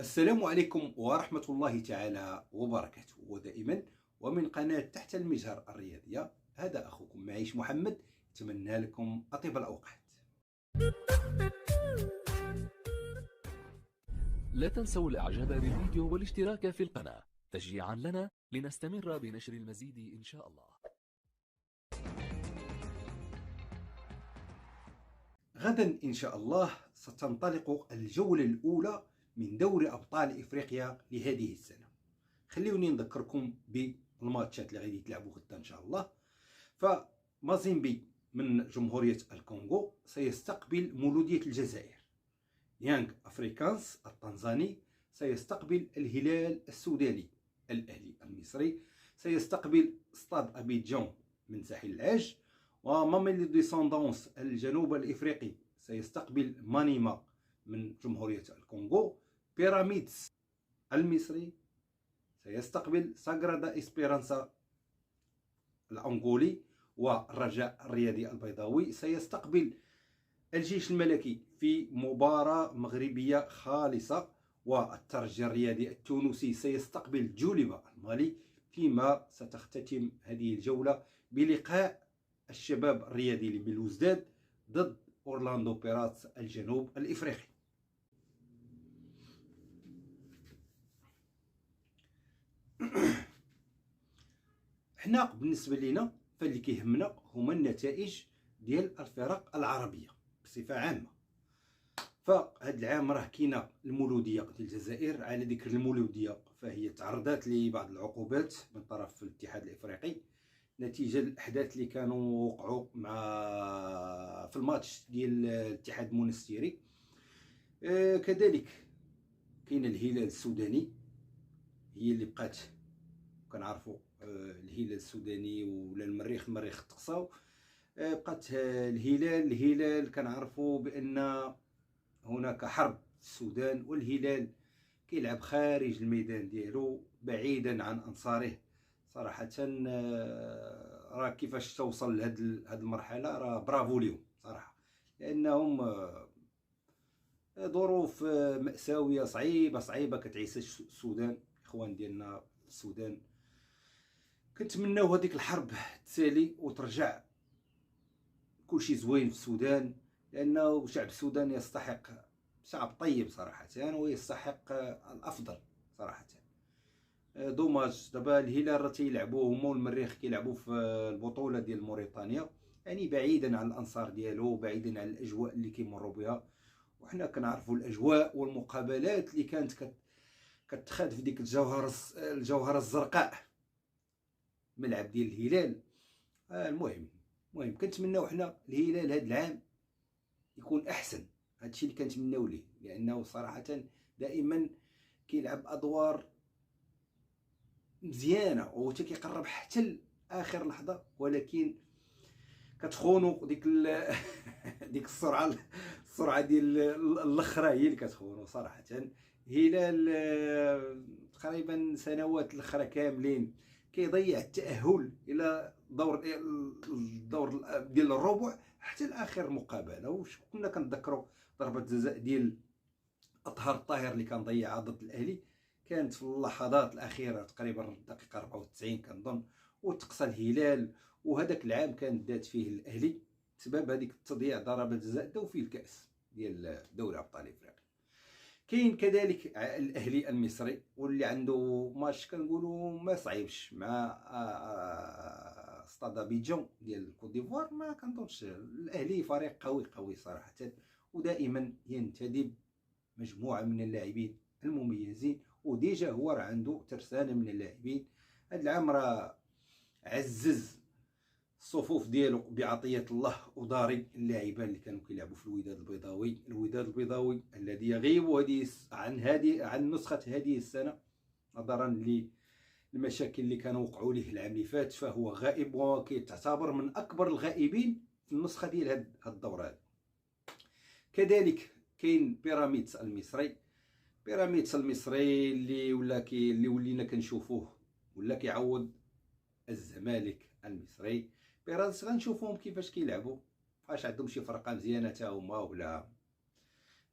السلام عليكم ورحمة الله تعالى وبركاته. ودائما ومن قناة تحت المجهر الرياضية، هذا أخوكم معيش محمد، أتمنى لكم أطيب الأوقات. لا تنسوا الاعجاب بالفيديو والاشتراك في القناة تشجيعا لنا لنستمر بنشر المزيد ان شاء الله. غدا إن شاء الله ستنطلق الجولة الأولى من دوري أبطال إفريقيا لهذه السنة. خليوني نذكركم بالماتشات اللي غادي يتلعبوا غدا إن شاء الله. فمازيمبي من جمهورية الكونغو سيستقبل مولودية الجزائر. يانغ أفريكانس التنزاني سيستقبل الهلال السوداني. الأهلي المصري سيستقبل ستاد أبيجان من ساحل العاج. وماميلودي ساندونس الجنوب الإفريقي سيستقبل مانيما من جمهورية الكونغو. بيراميدز المصري سيستقبل ساغرادا إسبيرانسا الأنغولي. والرجاء الرياضي البيضاوي سيستقبل الجيش الملكي في مباراة مغربية خالصة. والترجي الرياضي التونسي سيستقبل جوليبا المالي، فيما ستختتم هذه الجولة بلقاء الشباب الرياضي بلوزداد ضد أورلاندو بيراتس الجنوب الإفريقي. حنا بالنسبة لنا فاللي كيهمنا هما النتائج ديال الفرق العربية بصفة عامة. فهاد العام راه كاينه المولوديه ديال الجزائر. على ذكر المولوديه فهي تعرضت لبعض العقوبات من طرف الاتحاد الافريقي نتيجه الاحداث اللي كانوا وقعوا مع في الماتش ديال الاتحاد المونستيري. كذلك كاين الهلال السوداني، هي اللي بقات كنعرفوا الهلال السوداني ولا المريخ تقصاو. بقات الهلال كنعرفوا بان هناك حرب في السودان، والهلال كيلعب خارج الميدان ديالو بعيدا عن انصاره. صراحه راه كيفاش توصل لهاد المرحله راه برافو ليهم صراحه، لانهم ظروف مأساويه صعيبه كتعيش السودان. اخوان ديالنا في السودان كنتمناو هذيك الحرب تسالي وترجع كلشي زوين في السودان، لانه شعب السودان يستحق شعب طيب صراحه ويستحق الافضل صراحه. دوماج دابا الهلال راه تيلعبوا هما والمريخ كيلعبوا في البطوله ديال موريتانيا، يعني بعيدا عن الانصار ديالو، بعيدا عن الاجواء اللي كيمروا بها. وحنا كنعرفوا الاجواء والمقابلات اللي كانت كتخاد في ديك الجوهره الزرقاء، ملعب ديال الهلال. المهم كنتمناو حنا الهلال هذا العام يكون احسن. هادشي اللي كنتمناو ليه، لانه صراحه دائما كيلعب ادوار مزيانه وحتى كيقرب حتى لاخر لحظه، ولكن كتخونو ديك ديك السرعه ديال الاخرى هي اللي كتخونو صراحه. هلال تقريبا سنوات الاخرى كاملين كيضيع التاهل الى الدور ديال الربع حتى لاخر مقابله. واش كنا كنذكروا ضربه جزاء ديال اطهر الطاهر اللي كان ضيعها ضد الاهلي، كانت في اللحظات الاخيره تقريبا الدقيقه 94 كنظن، وتقصى الهلال. وهذاك العام كان دات فيه الاهلي بسبب هذيك التضييع ضربه جزاء داو فيه الكاس ديال دوري ابطال افريقيا. كاين كذلك الاهلي المصري واللي عنده ماتش كنقولوا ما صعيبش مع ستاد ابيجان ديال كوت ديفوار. ما كنظنش الاهلي فريق قوي صراحه، ودائما ينتدب مجموعه من اللاعبين المميزين، وديجا هو راه عنده ترسانه من اللاعبين. هذا العام راه عزز الصفوف ديالو بعطيه الله وداري اللاعبين اللي كانوا كيلعبوا في الوداد البيضاوي الذي يغيب عن نسخه هذه السنه نظرا للمشاكل اللي كانوا وقعوا ليه العام اللي فات، فهو غائب وكيتعتبر من اكبر الغائبين في النسخه ديال هذا الدوره هذا. كذلك كاين بيراميدز المصري اللي ولينا كنشوفوه ولا كيعوض الزمالك المصري. بيراميدز غنشوفوهم كيفاش كيلعبوا، واش عندهم شي فرقه مزيانه حتى هما ولا.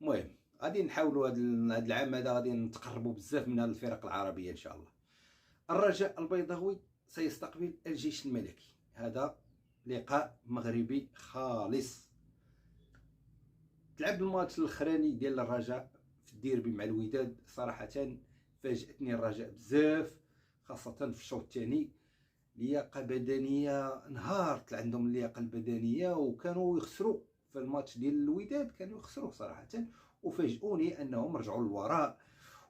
المهم غادي نحاولوا هذا العام هذا غادي نتقربوا بزاف من هذه الفرق العربيه ان شاء الله. الرجاء البيضاوي سيستقبل الجيش الملكي، هذا لقاء مغربي خالص. تلعب الماتش الاخراني ديال الرجاء في الديربي مع الوداد، صراحه فاجأتني الرجاء بزاف، خاصه في الشوط الثاني. لياقه بدنيه انهارت عندهم، اللياقه البدنيه، وكانوا يخسروا في الماتش ديال الوداد، كانوا يخسروا صراحه. وفاجئوني انهم رجعوا للوراء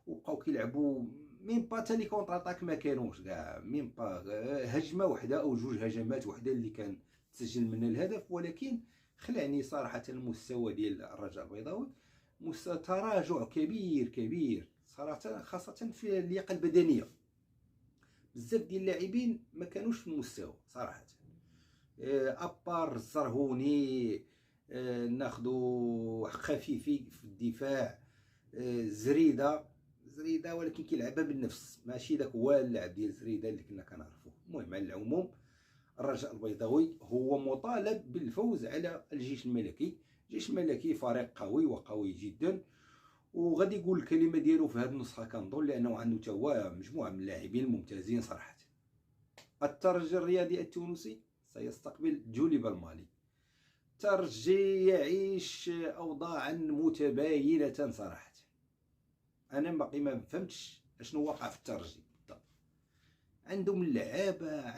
وبقاو كيلعبوا ميم با تاني كونتر اتاك، ما كانوش كاع ميم با هجمه وحده او جوج هجمات وحده اللي كان تسجل منها الهدف. ولكن خلعني صراحه المستوى ديال الرجاء البيضاوي مستوى تراجع كبير كبير صراحه، خاصه في اللياقه البدنيه. بزاف ديال اللاعبين ما كانوش في المستوى صراحه. ابار الزرهوني، ناخذوا خفيفي في الدفاع، زريده ولكن كيلعبها بالنفس، ماشي داك هو اللاعب ديال زريده اللي كنا كنعرفوه. المهم على العموم الرجاء البيضاوي هو مطالب بالفوز على الجيش الملكي. الجيش الملكي فريق قوي وقوي جدا، وغادي يقول الكلمه ديالو في هذه النسخه كنظن، لانه عنده تا هو مجموعه من اللاعبين الممتازين صراحه. الترجي الرياضي التونسي سيستقبل جوليب المالي. الترجي يعيش اوضاعا متباينه صراحه. انا باقي ما فهمتش اشنو وقع في الترجي بالضبط. عندهم اللعابه،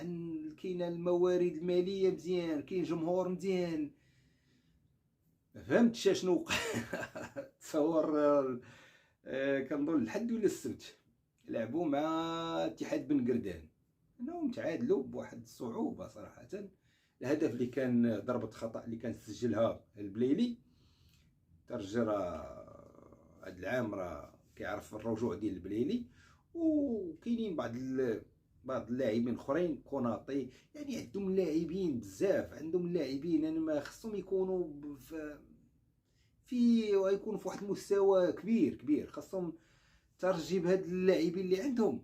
كاينه الموارد الماليه مزيان، كاين جمهور مزيان، ما فهمتش اشنو وقع. تصور كنظن الحد ولا السبت لعبوا مع اتحاد بن قردان، انهم تعادلوا بواحد الصعوبه صراحه. الهدف اللي كان ضربه خطا اللي كان سجلها البليلي. الترجي هاد العام راه كيعرف الرجوع ديال البليلي، وكاينين بعض اللاعبين اخرين، كوناطي، يعني عندهم لاعبين بزاف، عندهم لاعبين انا ما خصهم يكونوا ويكونوا في واحد المستوى كبير. خاصهم ترجي بهاد اللاعبين اللي عندهم،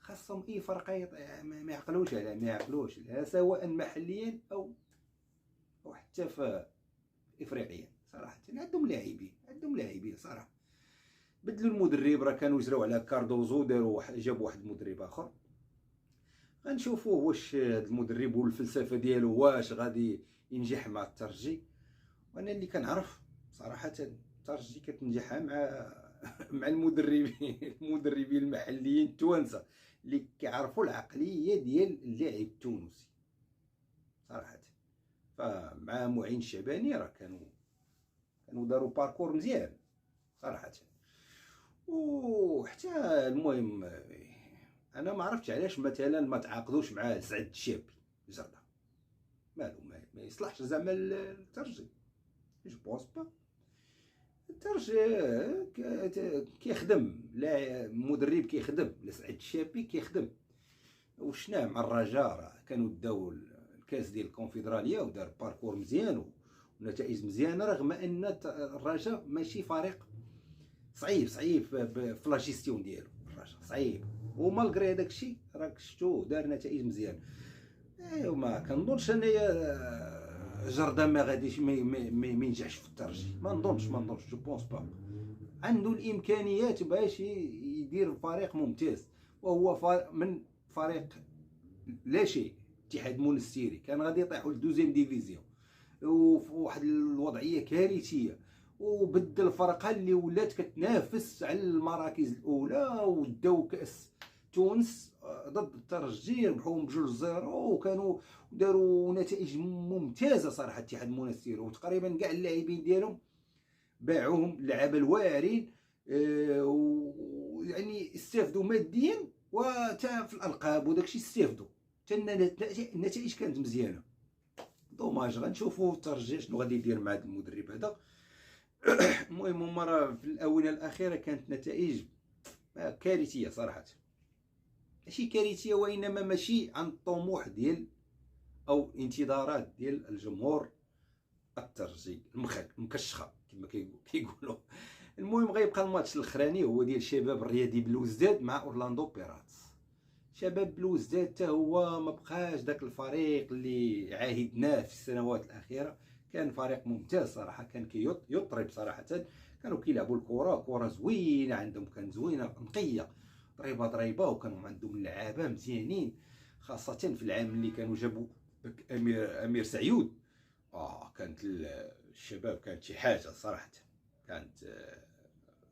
خاصهم اي فرق ما يعقلوش لا سواء محليا او حتى في افريقيا صراحه. عندهم لاعبين صراحه. بدلوا المدرب، راه كانوا يجراو على كاردوزو، جابوا واحد المدرب اخر. غنشوفوه واش هذا المدرب والفلسفه ديالو واش غادي ينجح مع الترجي. وانا اللي كنعرف صراحه الترجي كتنجح مع المدربين المحليين التوانسه اللي كيعرفوا العقليه ديال اللاعب التونسي صراحه. فمع معين الشعباني راه كانوا داروا باركور مزيان صراحه. وحتى المهم انا ما عرفتش علاش مثلا ما تعاقدوش مع سعد الشابي زردا، مالو ما يصلحش زعما الترجي. جو بونس با الترجي كيخدم، لا مدرب كيخدم، لسعد الشابي كيخدم. وشنا مع الرجاء راه كانوا داو الكاس ديال الكونفدراليه ودار باركور مزيان ونتائج مزيانه، رغم ان الرجاء ماشي فريق صعيب في لا جيستيون ديالو. الرجاء صعيب، ومالغري هذاك الشيء راك شفتو دار نتائج مزيان. ايوا ما كنظنش انايا جردان ما غاديش ما ينجحش في الترجي، ما نظنش جو بونس با. عنده الامكانيات باش يدير فريق ممتاز، وهو من فريق لا شيء. اتحاد منستيري كان غادي يطيحوا لدوزيام ديفيزيون وفي واحد الوضعيه كارثيه، وبدل الفرقه اللي ولات كتنافس على المراكز الاولى، وداو كاس تونس ضد الترجي ربحوهم ب2-0، وكانوا داروا نتائج ممتازه صراحه. اتحاد منستير وتقريبا كاع اللاعبين ديالهم باعوهم اللعابه الواعرين، ويعني استافدوا ماديا وتا في الالقاب وداكشي استافدوا، حتى النتائج كانت مزيانه. دوماج غنشوفوا الترجي شنو غادي يدير مع هذا المدرب هذا. المهم هما راه في الاونه الاخيره كانت نتائج كارثيه صراحه، ماشي كارثيه وانما ماشي عن الطموح ديال او انتظارات ديال الجمهور الترجي المكشخه كما كيقولوا. المهم غيبقى الماتش الاخراني هو ديال شباب الرياضي بلوزداد مع اورلاندو بيراتس. شباب بلوزداد حتى هو ما بقاش داك الفريق اللي عاهدناه في السنوات الاخيره، كان فريق ممتاز صراحه، كان يطرب صراحه، كانوا كيلعبوا الكره، كره زوينه عندهم، كانت زوينه نقيه ضريبه، وكانوا عندهم اللعابه مزيانين، خاصه في العام اللي كانوا جابوا امير سعيود. كانت الشباب كانت شي حاجه صراحه، كانت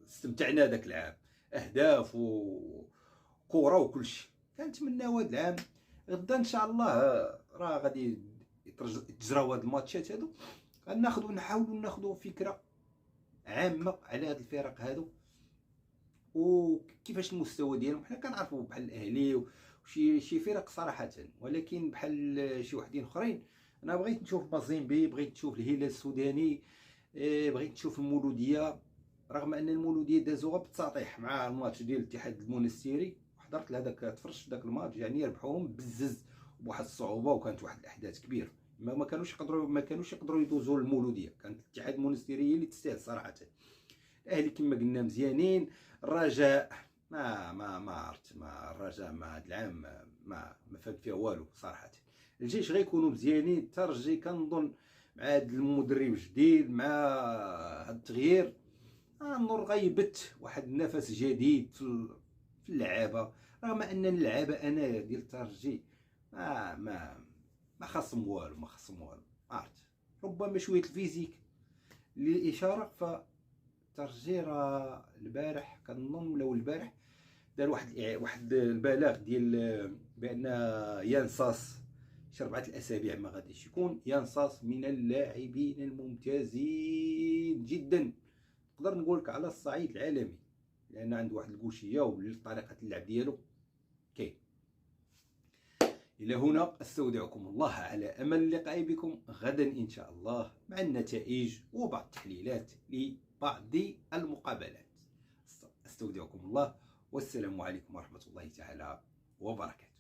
استمتعنا ذاك العام، اهداف وكره وكل شيء. كنتمناو هذا العام غدا ان شاء الله راه غادي يتجراو هاد الماتشات هادو، نحاولوا ناخذوا فكره عامه على هاد الفرق هادو وكيفاش المستوى ديالهم. حنا كنعرفوا بحال الاهلي وشي فرق صراحه، ولكن بحال شي وحدين اخرين. انا بغيت نشوف مازيمبي، بغيت نشوف الهلال السوداني، بغيت نشوف المولوديه، رغم ان المولوديه دازوها بالتساطيح مع الماتش ديال الاتحاد المونستيري، حضرت لهذاك تفرجت داك الماتش، يعني ربحوهم بزز بواحد الصعوبه، وكانت واحد الاحداث كبير، ما كانوش يقدروا يدوزوا المولوديه. كانت الاتحاد المونستيري هي اللي تستاهل صراحه. الاهلي كما قلنا مزيانين. الرجاء ما عرفت، الرجاء هذا العام ما فات فيها والو صراحه. الجيش غيكونوا مزيانين. الترجي كنظن مع هذا المدرب الجديد، مع هذا التغيير، النور غيبت واحد النفس جديد في اللعابه، رغم ان اللعابه انا ديال الترجي ما خاصهم والو، عرفت، ربما شويه الفيزيك للاشاره. فالترجي راه البارح كنظن ولا البارح دار واحد البلاغ ديال بان يانصاص شي 4 الاسابيع ما غاديش يكون. يانصاص من اللاعبين الممتازين جدا، نقدر نقول لك على الصعيد العالمي، لان عنده واحد الكوشيه وطريقه اللعب ديالو كاين. الى هنا استودعكم الله، على امل اللقاء بكم غدا ان شاء الله مع النتائج وبعض التحليلات لبعض المقابلات. استودعكم الله، والسلام عليكم ورحمه الله تعالى وبركاته.